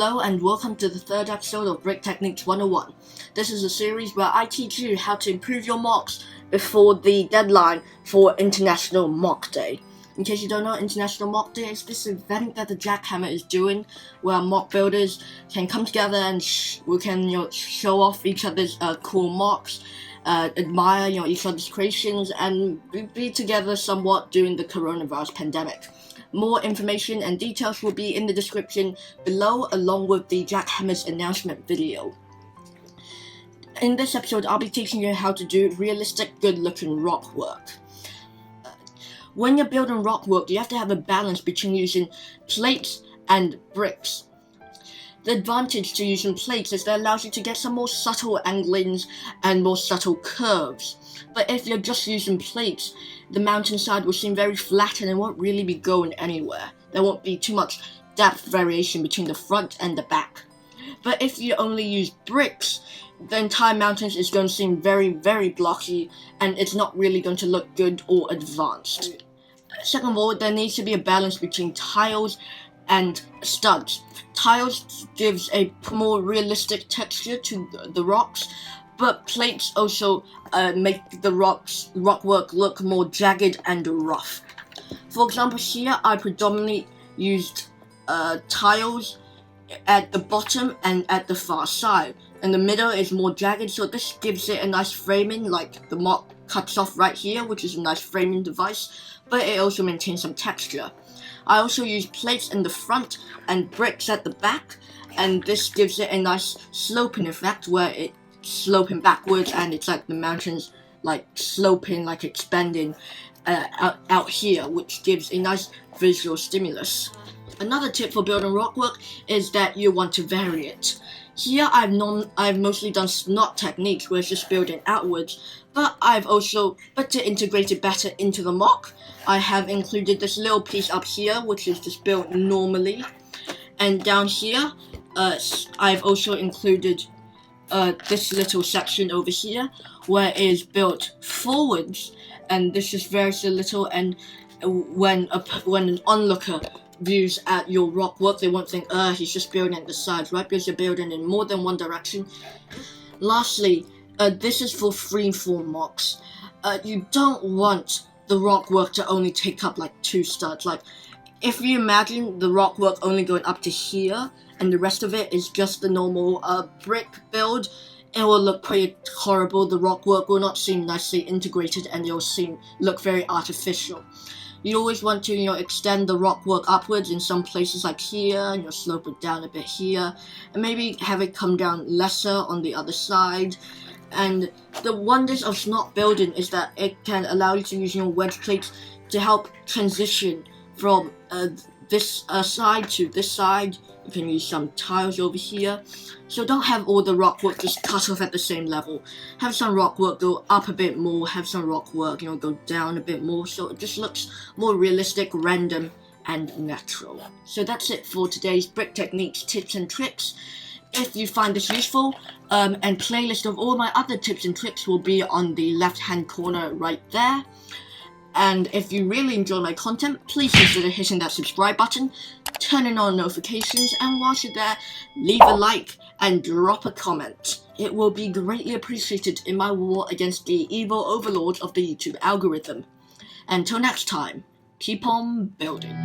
Hello and welcome to the third episode of Brick Techniques 101. This is a series where I teach you how to improve your mocks before the deadline for International Mock Day. In case you don't know, International Mock Day is this event that the Jackhammer is doing where mock builders can come together and we can show off each other's cool mocks, admire each other's creations, and be together somewhat during the coronavirus pandemic. More information and details will be in the description below, along with the Jackhammer's announcement video. In this episode, I'll be teaching you how to do realistic, good-looking rock work. When you're building rock work, you have to have a balance between using plates and bricks. The advantage to using plates is that it allows you to get some more subtle anglings and more subtle curves. But if you're just using plates, the mountainside will seem very flat and it won't really be going anywhere. There won't be too much depth variation between the front and the back. But if you only use bricks, the entire mountains is going to seem very, very blocky and it's not really going to look good or advanced. Second of all, there needs to be a balance between tiles and studs. Tiles gives a more realistic texture to the rocks, but plates also make the rock work look more jagged and rough. For example, here I predominantly used tiles at the bottom and at the far side, and the middle is more jagged, so this gives it a nice framing, like the mock cuts off right here, which is a nice framing device, but it also maintains some texture. I also use plates in the front and bricks at the back, and this gives it a nice sloping effect where it's sloping backwards and it's like the mountains like sloping, like expanding out here, which gives a nice visual stimulus. Another tip for building rock work is that you want to vary it. Here I've mostly done snot techniques where it's just building outwards, but to integrate it better into the mock, I have included this little piece up here which is just built normally, and down here I've also included this little section over here where it is built forwards, and this is very little, and when an onlooker views at your rock work, they won't think, he's just building at the sides, right? Because you're building in more than one direction. Lastly, this is for freeform mocks. You don't want the rock work to only take up like 2 studs. Like, if you imagine the rock work only going up to here, and the rest of it is just the normal brick build, it will look pretty horrible. The rock work will not seem nicely integrated, and it will look very artificial. You always want to, extend the rock work upwards in some places like here, and slope it down a bit here, and maybe have it come down lesser on the other side. And the wonders of snot building is that it can allow you to use wedge plates to help transition from this side to this side. You can use some tiles over here. So don't have all the rock work just cut off at the same level. Have some rock work go up a bit more, have some rock work, go down a bit more, so it just looks more realistic, random, and natural. So that's it for today's Brick Techniques tips and tricks. If you find this useful, and playlist of all my other tips and tricks will be on the left hand corner right there. And if you really enjoy my content, please consider hitting that subscribe button, turning on notifications, and whilst you're there, leave a like and drop a comment. It will be greatly appreciated in my war against the evil overlords of the YouTube algorithm. Until next time, keep on building.